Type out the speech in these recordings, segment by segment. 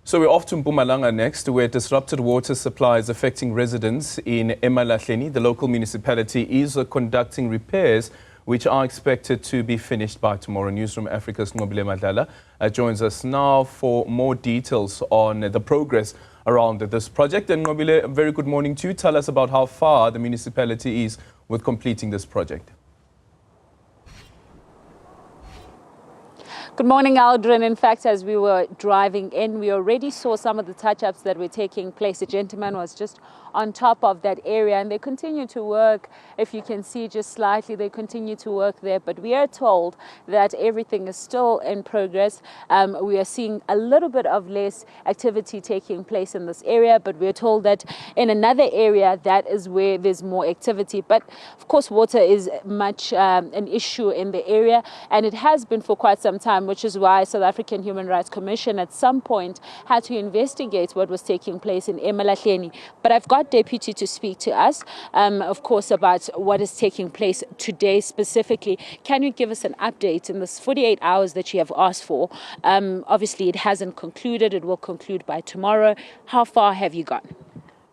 So we're off to Mpumalanga next, where disrupted water supply is affecting residents in Emalahleni. The local municipality is conducting repairs which are expected to be finished by tomorrow. Newzroom Afrika's Nqobile Madlala joins us now for more details on the progress around this project. And Nqobile, a very good morning to you. Tell us about how far the municipality is with completing this project. Good morning, Aldrin. In fact, as we were driving in, we already saw some of the touch-ups that were taking place. The gentleman was just on top of that area, and they continue to work. If you can see just slightly, they continue to work there. But we are told that everything is still in progress. We are seeing a little bit of less activity taking place in this area, but we're told that in another area, that is where there's more activity. But of course, water is much an issue in the area, and it has been for quite some time, which is why South African Human Rights Commission at some point had to investigate what was taking place in Emalahleni. But I've got Deputy to speak to us, of course, about what is taking place today specifically. Can you give us an update in this 48 hours that you have asked for? Obviously, it hasn't concluded. It will conclude by tomorrow. How far have you gone?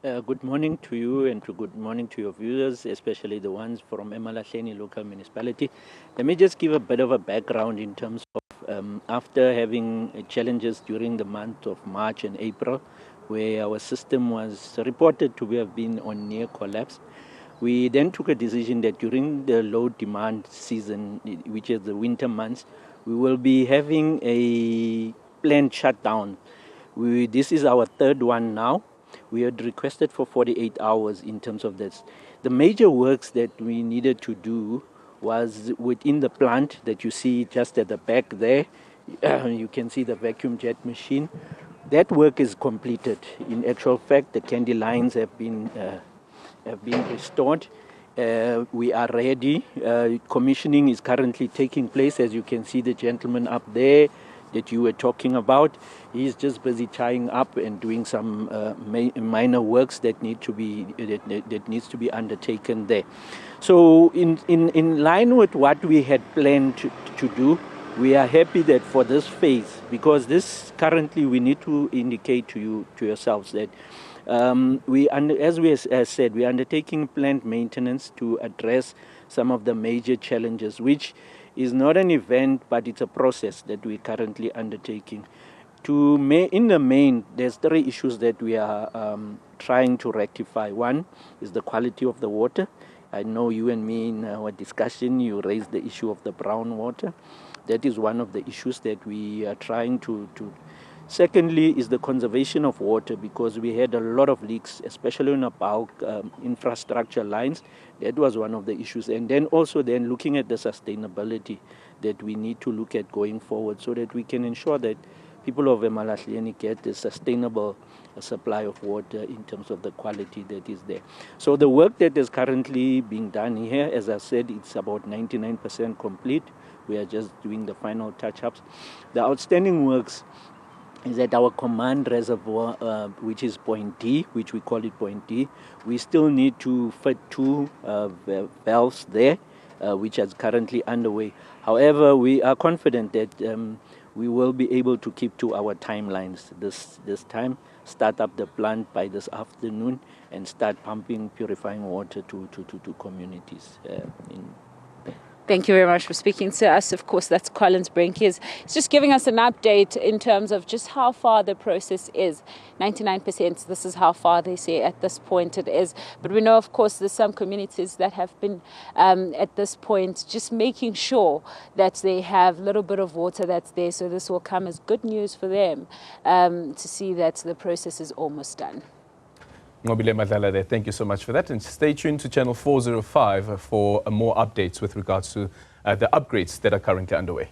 Good morning to you and good morning to your viewers, especially the ones from Emalahleni local municipality. Let me just give a bit of a background in terms of after having challenges during the month of March and April, where our system was reported to have been on near collapse. We then took a decision that during the low demand season, which is the winter months, we will be having a planned shutdown. This is our third one now. We had requested for 48 hours in terms of this. The major works that we needed to do was within the plant that you see just at the back there. You can see the vacuum jet machine. That work is completed. In actual fact, the candy lines have been restored. We are ready. Commissioning is currently taking place. As you can see, the gentleman up there that you were talking about, he's just busy tying up and doing some minor works that needs to be undertaken there. So in line with what we had planned to do, we are happy that for this phase, because this currently we need to indicate to yourselves that as we said, we are undertaking plant maintenance to address some of the major challenges, which is not an event, but it's a process that we're currently undertaking. In the main, there's three issues that we are trying to rectify. One is the quality of the water. I know you and me in our discussion, you raised the issue of the brown water. That is one of the issues that we are trying to. Secondly is the conservation of water, because we had a lot of leaks, especially in our bulk infrastructure lines. That was one of the issues. And then also looking at the sustainability that we need to look at going forward, so that we can ensure that people of Emalahleni get a sustainable supply of water in terms of the quality that is there. So the work that is currently being done here, as I said, it's about 99% complete. We are just doing the final touch-ups. The outstanding works is that our command reservoir, which is point D, which we call it point D, we still need to fit two valves there, which is currently underway. However, we are confident that we will be able to keep to our timelines this time, start up the plant by this afternoon, and start pumping, purifying water to communities. Thank you very much for speaking to us. Of course, that's Collins Brenkies. It's just giving us an update in terms of just how far the process is. 99%, this is how far they say at this point it is. But we know, of course, there's some communities that have been at this point just making sure that they have a little bit of water that's there. So this will come as good news for them to see that the process is almost done. Nqobile Madlala there, thank you so much for that. And stay tuned to Channel 405 for more updates with regards to the upgrades that are currently underway.